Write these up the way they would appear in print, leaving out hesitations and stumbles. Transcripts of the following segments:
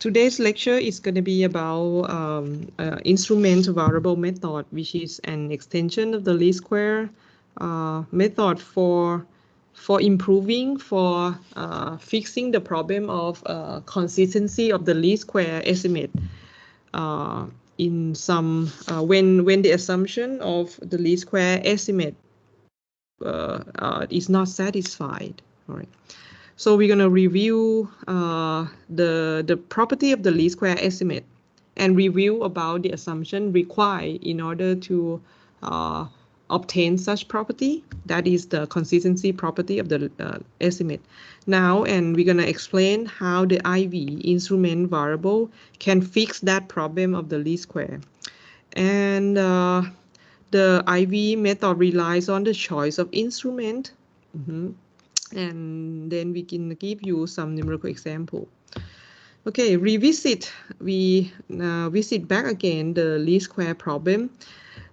Today's lecture is going to be about instrument variable method, which is an extension of the least square method for improving, fixing the problem of consistency of the least square estimate in some when the assumption of the least square estimate is not satisfied. All right. So we're going to review the property of the least square estimate and review about the assumption required in order to obtain such property. That is the consistency property of the estimate. Now, and we're going to explain how the IV instrument variable can fix that problem of the least square. And the IV method relies on the choice of instrument. And then we can give you some numerical example. Okay, we visit back again the least square problem.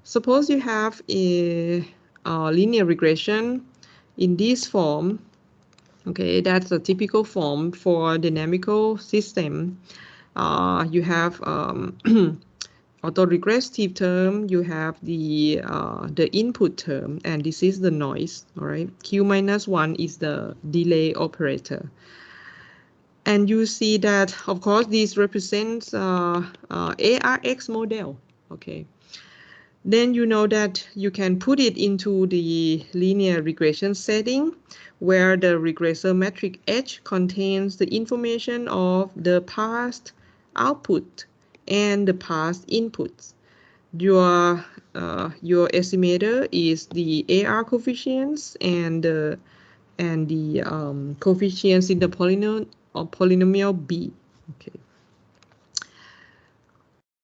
Suppose you have a linear regression in this form. Okay, that's a typical form for dynamical system. You have autoregressive term, you have the input term, and this is the noise. All right, Q minus 1 is the delay operator. And you see that, of course, this represents ARX model. Okay. Then you know that you can put it into the linear regression setting where the regressor metric H contains the information of the past output and the past inputs. Your estimator is the AR coefficients and the coefficients in the polynomial B. Okay.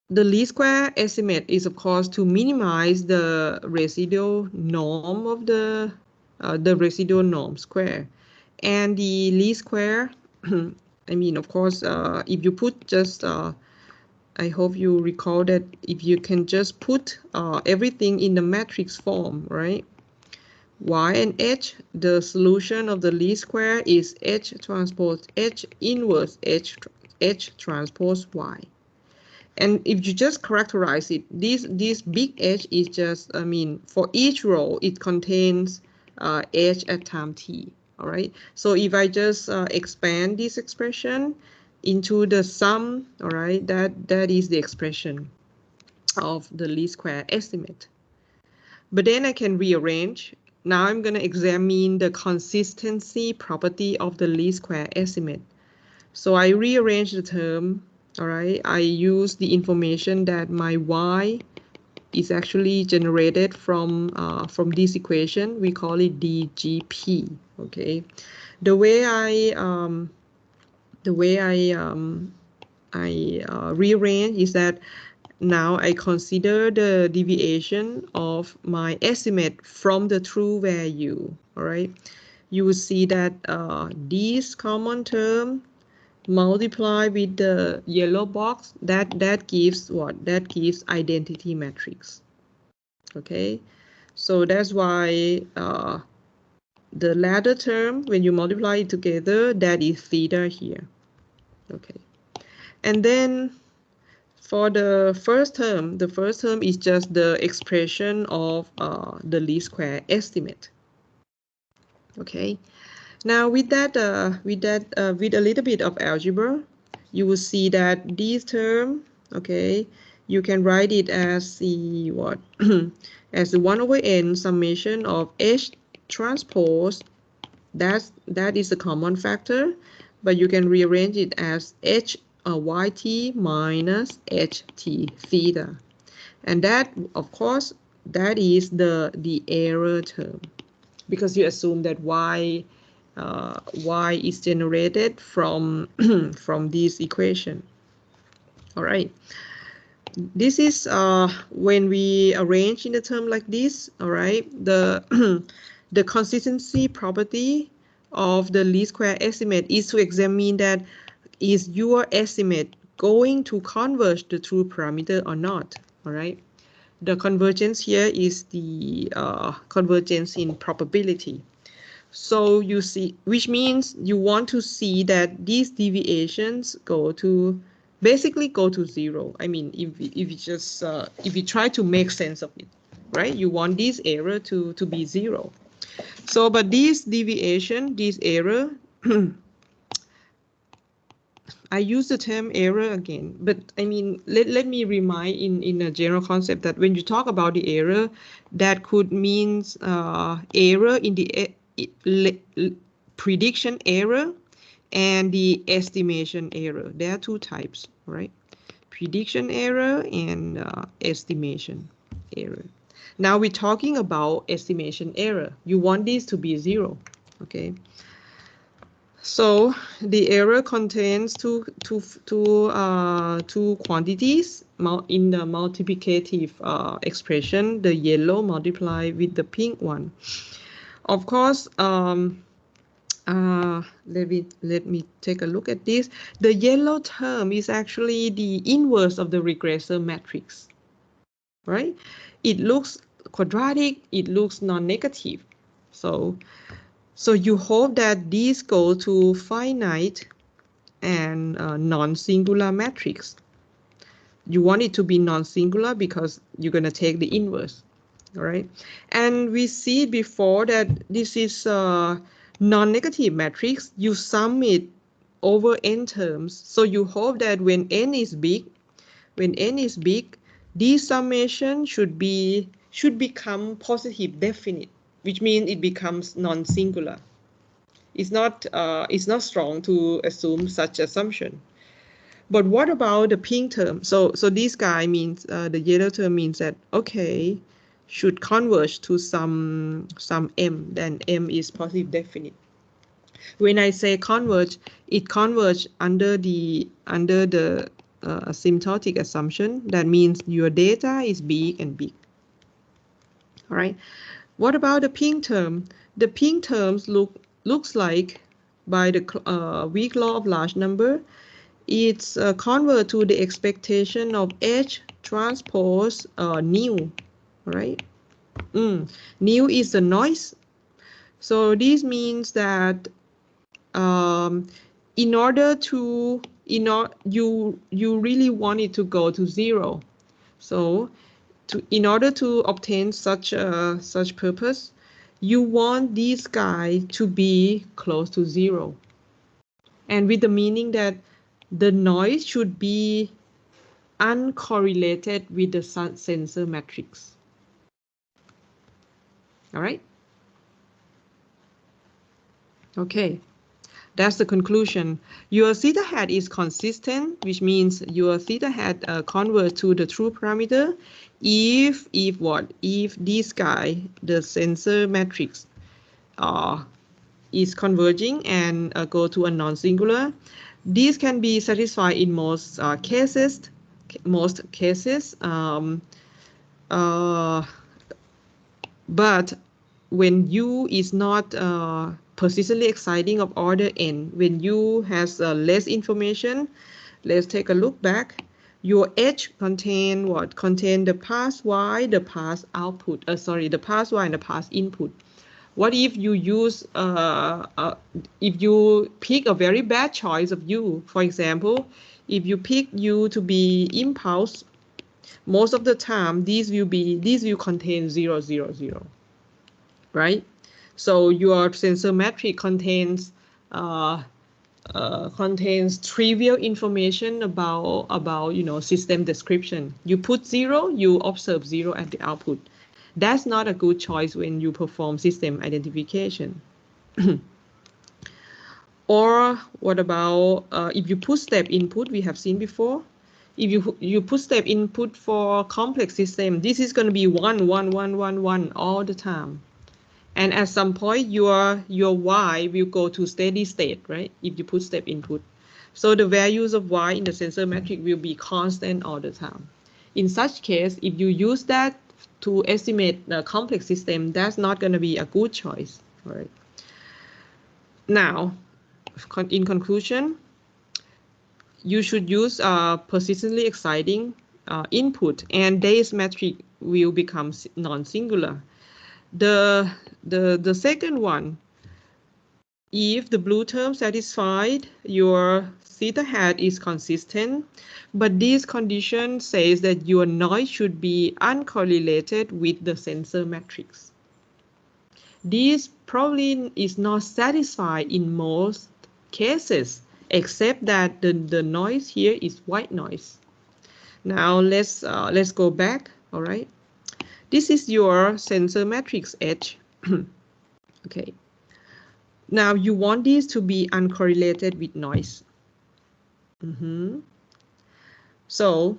The least square estimate is, of course, to minimize the residual norm of the residual norm square, and the least square. I mean, of course, if you put just I hope you recall that if you can just put everything in the matrix form, right? Y and H, the solution of the least square is H transpose H inverse H transpose Y. And if you just characterize it, this big H is just, I mean, for each row, it contains H at time t, all right? So if I just expand this expression into the sum, all right, that is the expression of the least square estimate. But then I can rearrange. Now I'm going to examine the consistency property of the least square estimate. So I rearrange the term, all right. I use the information that my Y is actually generated from this equation. We call it DGP, okay. The way I rearrange is that now I consider the deviation of my estimate from the true value. All right, you will see that this common term multiplied with the yellow box, that gives what? That gives identity matrix. Okay, so that's why the latter term, when you multiply it together, that is theta here. Okay, and then for the first term is just the expression of the least square estimate. Okay, now with a little bit of algebra, you will see that this term, okay, you can write it as the what? As the 1 over n summation of H transpose. That is a common factor, but you can rearrange it as H YT minus HT theta, and that, of course, that is the error term, because you assume that Y is generated from from this equation. All right, this is when we arrange in the term like this. All right, the the consistency property of the least square estimate is to examine that is your estimate going to converge the true parameter or not. All right, the convergence here is the convergence in probability. So you see, which means you want to see that these deviations go to basically go to zero. I mean, if you just if you try to make sense of it, right? You want this error to be zero. So, but this deviation, this error, I use the term error again, but I mean, let me remind in a general concept that when you talk about the error, that could means error in the prediction error and the estimation error. There are two types, right? Prediction error and estimation error. Now we're talking about estimation error. You want this to be zero, okay? So the error contains two quantities in the multiplicative expression, the yellow multiplied with the pink one. Of course, let me take a look at this. The yellow term is actually the inverse of the regressor matrix, right? It looks quadratic, it looks non-negative. So you hope that these go to finite and non-singular matrix. You want it to be non-singular because you're going to take the inverse, all right? And we see before that this is a non-negative matrix. You sum it over n terms. So you hope that when n is big, this summation should become positive definite, which means it becomes non-singular. It's not strong to assume such assumption. But what about the pink term? So this guy means the yellow term means that okay, should converge to some m, then m is positive definite. When I say converge, it converge under the asymptotic assumption. That means your data is big and big. All right. What about the pink term? The pink terms looks like by the weak law of large number, it's convert to the expectation of H transpose nu, right? Nu is the noise. So this means that in order to you really want it to go to zero. So in order to obtain such purpose, you want this guy to be close to zero, and with the meaning that the noise should be uncorrelated with the sensor matrix. All right. Okay. That's the conclusion. Your theta hat is consistent, which means your theta hat converts to the true parameter if what? If this guy, the sensor matrix, is converging and go to a non-singular. This can be satisfied in most cases. But when U is not persistently exciting of order n, when U has less information, let's take a look back. Your H contain what? Contain the pass Y, the pass output. The pass Y and the pass input. What if you use if you pick a very bad choice of U? For example, if you pick U to be impulse, most of the time these will contain 0, 0, 0, right? So your sensor matrix contains trivial information about system description. You put 0, you observe 0 at the output. That's not a good choice when you perform system identification. Or what about if you put step input? We have seen before. If you put step input for complex system, this is going to be 1, 1, 1, 1, 1 all the time. And at some point, your Y will go to steady state, right? If you put step input. So the values of Y in the sensor matrix will be constant all the time. In such case, if you use that to estimate the complex system, that's not going to be a good choice, right? Now, in conclusion, you should use persistently exciting input, and this matrix will become non-singular. The second one, if the blue term satisfied, your theta hat is consistent, but this condition says that your noise should be uncorrelated with the sensor matrix. This probably is not satisfied in most cases, except that the noise here is white noise. Now let's go back. All right, this is your sensor matrix H. Okay. Now you want this to be uncorrelated with noise. So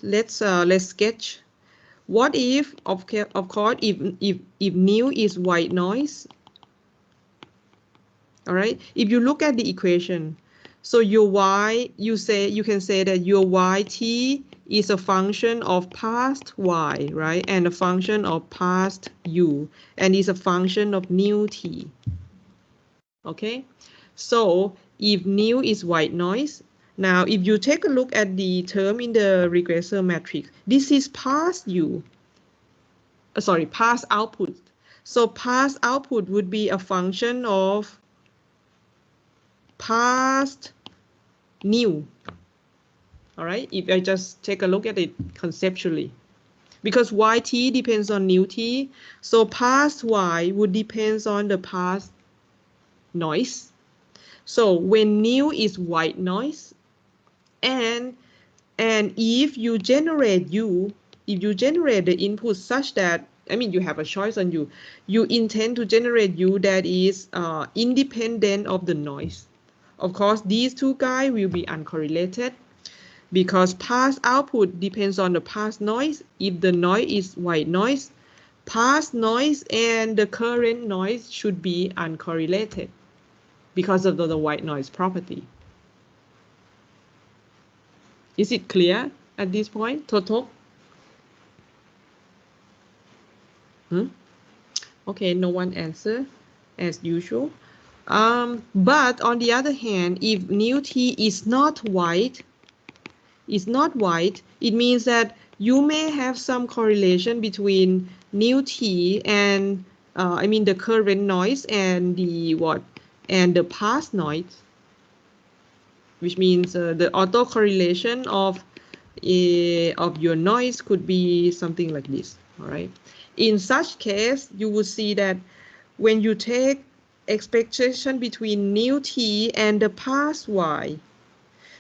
let's sketch. What if, of course, if nu is white noise, all right? If you look at the equation, so your y, you can say that your yt is a function of past y, right? And a function of past u, and is a function of nu t. Okay, so if nu is white noise, now if you take a look at the term in the regressor matrix, this is past u, sorry, past output. So past output would be a function of past nu. All right, if I just take a look at it conceptually, because yt depends on nu t, so past y would depends on the past noise. So when nu is white noise, and if you generate the input such that, I mean, you have a choice on you intend to generate u that is independent of the noise. Of course, these two guys will be uncorrelated because past output depends on the past noise. If the noise is white noise, past noise and the current noise should be uncorrelated because of the white noise property. Is it clear at this point, Toto? Okay, no one answer as usual. But on the other hand, if nu t is not white, it means that you may have some correlation between nu t and I mean the current noise and the the past noise, which means the autocorrelation of your noise could be something like this. All right. In such case, you will see that when you take expectation between nu t and the past y,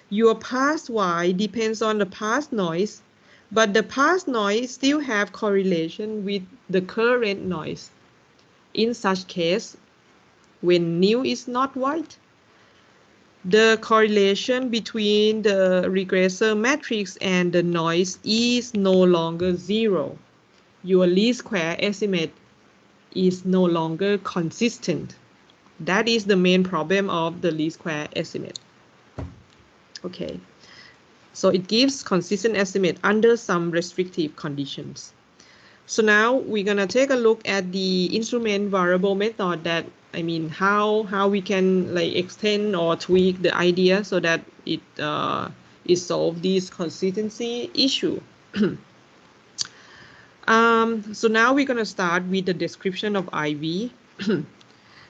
your past y depends on the past noise, but the past noise still have correlation with the current noise. In such case, when nu is not white, the correlation between the regressor matrix and the noise is no longer zero. Your least square estimate is no longer consistent. That is the main problem of the least square estimate. Okay, so it gives consistent estimate under some restrictive conditions. So now we're gonna take a look at the instrument variable method, that I mean how we can like extend or tweak the idea so that it solve this consistency issue. So now we're gonna start with the description of IV.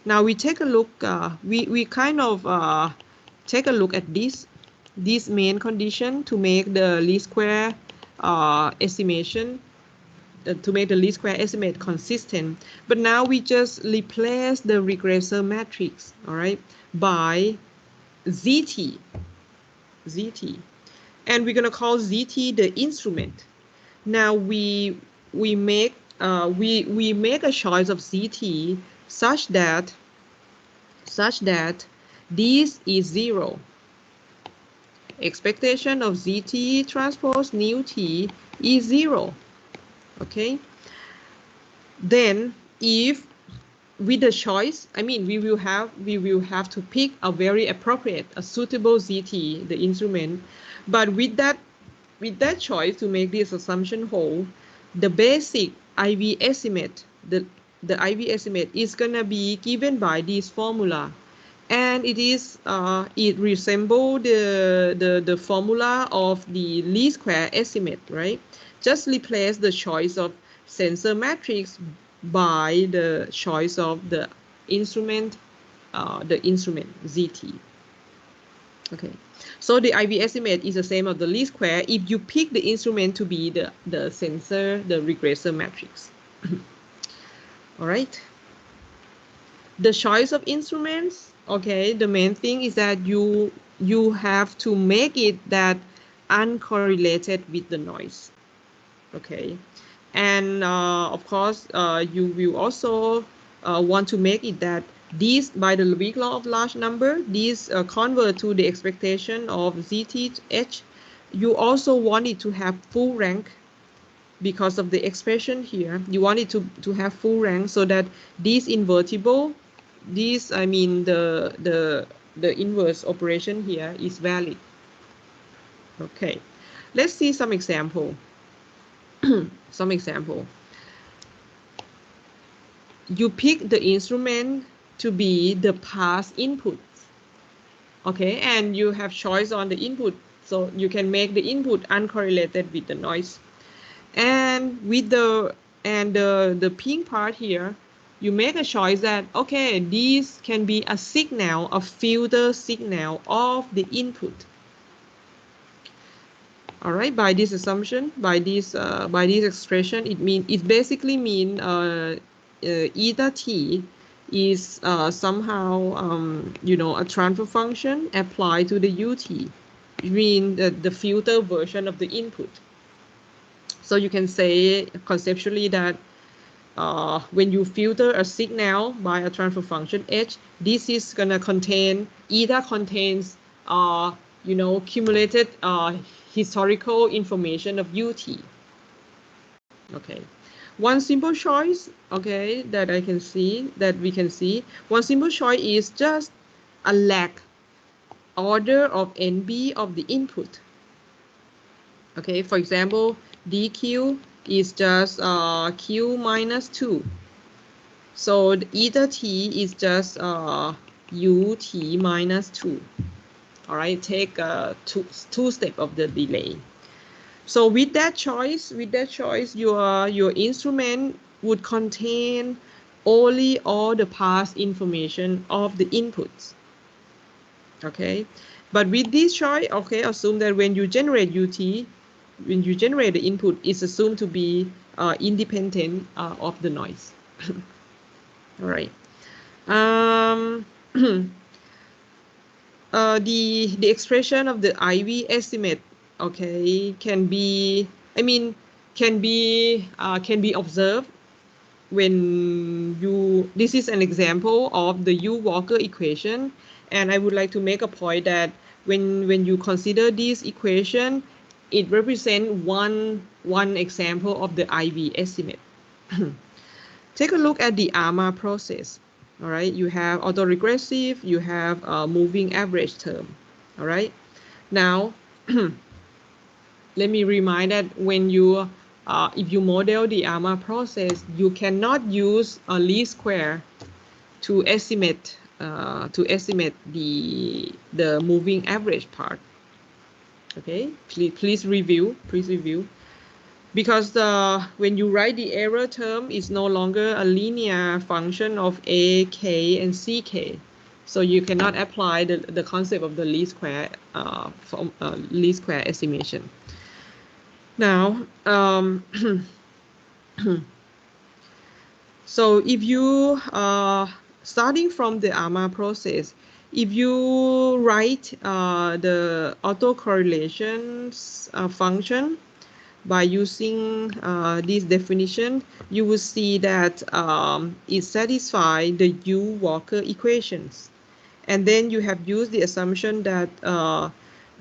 Now we take a look. We kind of take a look at this main condition to make the least square estimation. To make the least square estimate consistent, but now we just replace the regressor matrix, all right, by ZT, and we're gonna call ZT the instrument. Now we make a choice of ZT such that this is 0. Expectation of ZT transpose nu t is 0. Okay, then if with the choice, I mean we will have to pick a very appropriate, a suitable ZT, the instrument, but with that choice to make this assumption hold, the basic IV estimate, the IV estimate is gonna be given by this formula, and it resembles the formula of the least square estimate, right? Just replace the choice of sensor matrix by the choice of the instrument the instrument ZT. Okay, so the IV estimate is the same of the least square if you pick the instrument to be the sensor, the regressor matrix. All right. The choice of instruments, okay, the main thing is that you have to make it that uncorrelated with the noise. Okay, and of course you will also want to make it that these, by the weak law of large number, these convert to the expectation of ZTH. You also want it to have full rank because of the expression here. You want it to have full rank so that these invertible, these, I mean the inverse operation here is valid. Okay, let's see some example. Some example. You pick the instrument to be the pass input. Okay, and you have choice on the input, so you can make the input uncorrelated with the noise. And with the pink part here, you make a choice that, okay, these can be a signal, a filter signal of the input. All right, by this assumption, by this expression, it basically mean eta t is somehow you know, a transfer function applied to the ut. It means the filter version of the input. So you can say conceptually that when you filter a signal by a transfer function h, this is gonna contain, eta contains you know, cumulated historical information of ut. Okay, one simple choice, okay, that I can see, that we can see, one simple choice is just a lag order of NB of the input. Okay, for example, dq is just q minus 2. So the eta t is just ut minus 2. All right, take two steps of the delay. So with that choice, your instrument would contain only all the past information of the inputs. Okay, but with this choice, okay, assume that when you generate ut, when you generate the input, it's assumed to be independent of the noise. All right. The expression of the IV estimate, okay, can be, I mean, can be observed when you, this is an example of the U-Walker equation, and I would like to make a point that when you consider this equation, it represents one example of the IV estimate. Take a look at the AMA process. All right, you have autoregressive, you have moving average term. All right, now let me remind that when you if you model the AMA process, you cannot use a least square to estimate the moving average part. Okay, please review, because when you write the error term, is no longer a linear function of a, k, and ck. So you cannot apply the concept of the least square least square estimation. Now, so if you starting from the AMA process, if you write the autocorrelation function by using this definition, you will see that it satisfies the U-Walker equations. And then you have used the assumption that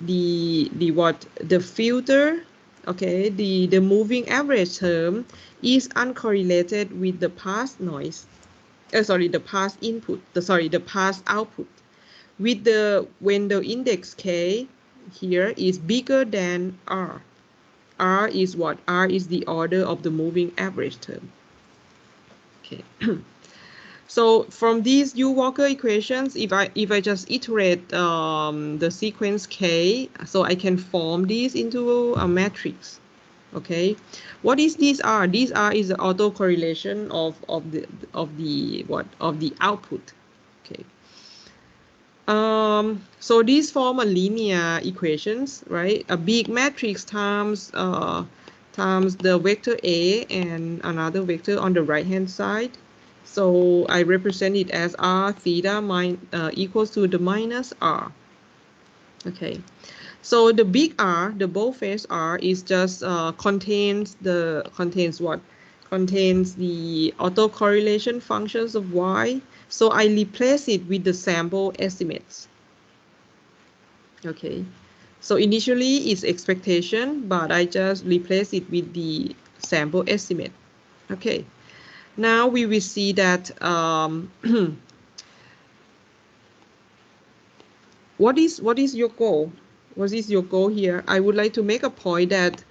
the filter, okay, the moving average term is uncorrelated with the past noise. The past input. The past output. With when the index k here is bigger than r. R is what? R is the order of the moving average term. Okay. So from these U-Walker equations, if I just iterate the sequence k, so I can form these into a matrix. Okay. What is these R? These R is the autocorrelation of the output. Okay. So these form a linear equations, right? A big matrix times the vector A and another vector on the right hand side. So I represent it as r theta equals to the minus r. Okay. So the big R, the boldface R, is just contains what? Contains the autocorrelation functions of Y. So I replace it with the sample estimates. Okay. So initially it's expectation, but I just replace it with the sample estimate. Okay. Now we will see that what is your goal? What is your goal here? I would like to make a point that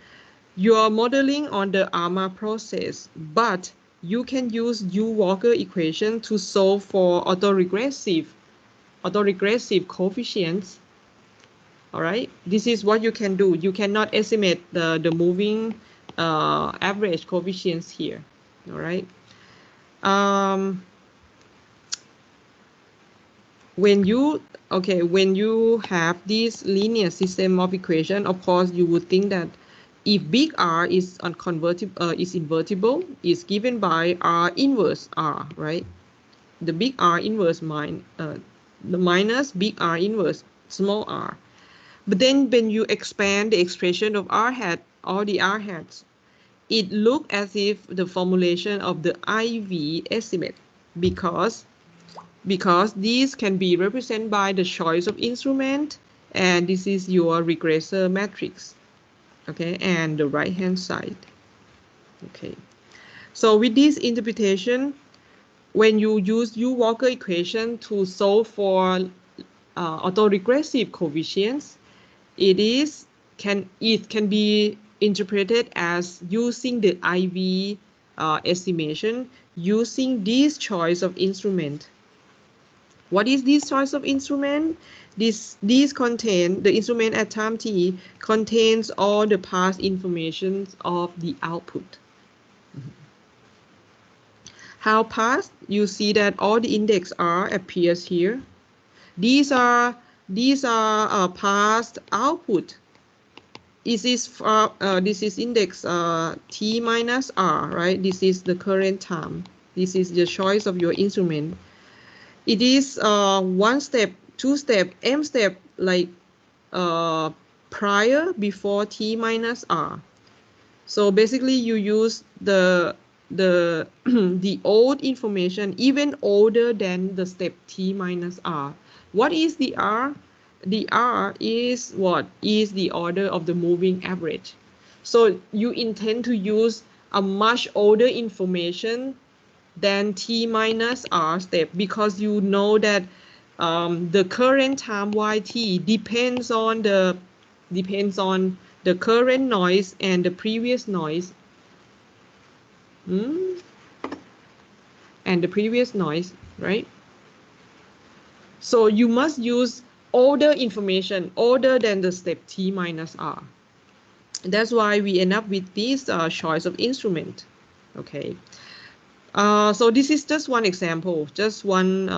you are modeling on the ARMA process, but you can use U-Walker equation to solve for autoregressive coefficients. All right, this is what you can do. You cannot estimate the moving average coefficients here. All right. When you have this linear system of equation, of course you would think that if big R is invertible, is given by R inverse R, right? The big R inverse the minus big R inverse small r. But then when you expand the expression of R hat, all the R hats, it looks as if the formulation of the IV estimate, because these can be represented by the choice of instrument, and this is your regressor matrix, okay, and the right hand side. Okay, so with this interpretation, when you use U-Walker equation to solve for autoregressive coefficients, it can be interpreted as using the IV estimation using this choice of instrument. What is this choice of instrument? These contain, the instrument at time t contains all the past information of the output. How past? You see that all the index R appears here. These are past output. This is index t minus R, right? This is the current time. This is the choice of your instrument. It is one step, two step, m step, like prior, before t minus r. So basically you use the the old information, even older than the step t minus r. What is the r? The r is what? Is the order of the moving average. So you intend to use a much older information than t minus r step, because you know that the current time yt depends on the current noise and the previous noise, right? So you must use older information, older than the step t minus r. That's why we end up with this choice of instrument. Okay. So this is just one example, just one,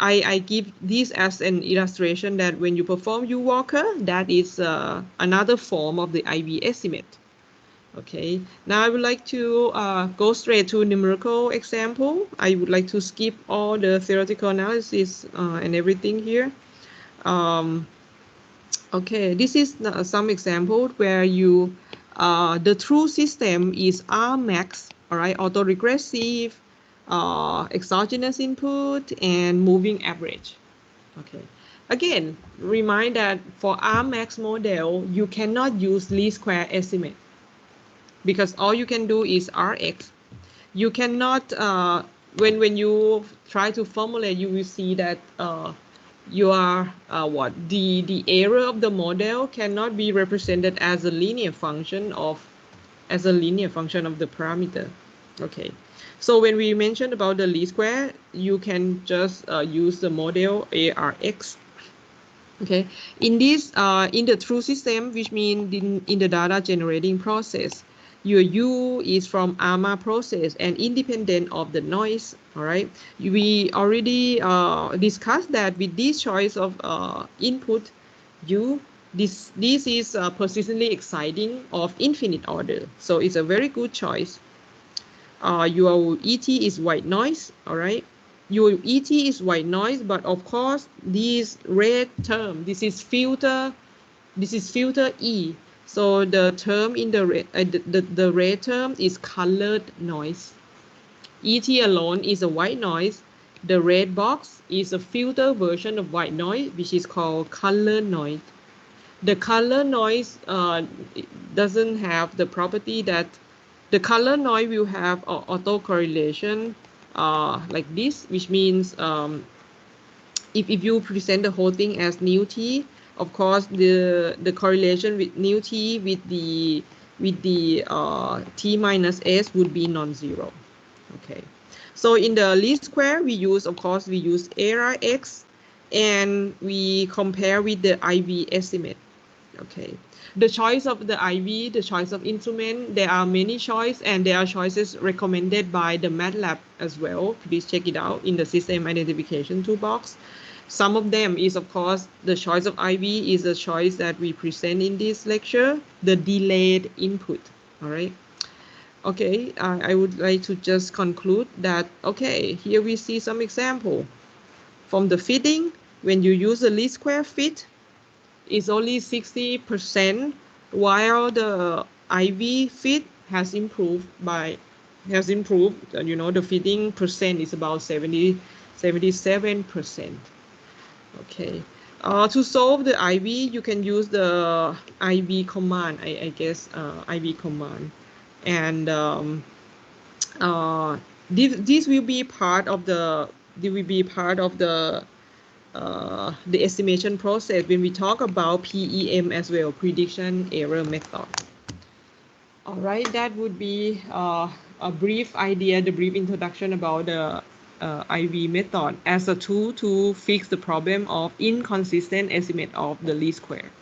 I give this as an illustration that when you perform U-Walker, that is another form of the IV estimate. Okay, now I would like to go straight to numerical example. I would like to skip all the theoretical analysis and everything here. Okay, this is some example where you, the true system is R max, all right, autoregressive, exogenous input, and moving average. Okay, again, remind that for R max model, you cannot use least square estimate, because all you can do is Rx. You cannot, when you try to formulate, you will see that you are the error of the model cannot be represented as a linear function of the parameter. Okay, so when we mentioned about the least square, you can just use the model ARX. Okay, in this in the true system, which means in the data generating process, your U is from ARMA process and independent of the noise All right, we already discussed that with this choice of input u, this is persistently exciting of infinite order, so it's a very good choice. Your ET is white noise. All right, your ET is white noise, but of course this red term, this is filter E. So the term in the red, the red term is colored noise. ET alone is a white noise. The red box is a filter version of white noise, which is called color noise. The color noise doesn't have the property that the color noise will have autocorrelation like this, which means if you present the whole thing as nu t, of course the correlation with nu t with the t minus s would be non-zero. Okay, so in the least square we use, of course, we use error x, and we compare with the IV estimate. Okay, the choice of the IV, the choice of instrument, there are many choices, and there are choices recommended by the MATLAB as well. Please check it out in the system identification toolbox. Some of them is, of course, the choice of IV is the choice that we present in this lecture, the delayed input. All right. Okay, I would like to just conclude that, okay, here we see some example. From the fitting, when you use the least square fit, it's only 60%, while the IV fit has improved, you know, the fitting percent is about 77%. Okay, to solve the IV, you can use the IV command, I guess, IV command. And this will be part of the the estimation process when we talk about PEM as well, prediction error method. All right, that would be a brief idea, the brief introduction about the IV method as a tool to fix the problem of inconsistent estimate of the least square.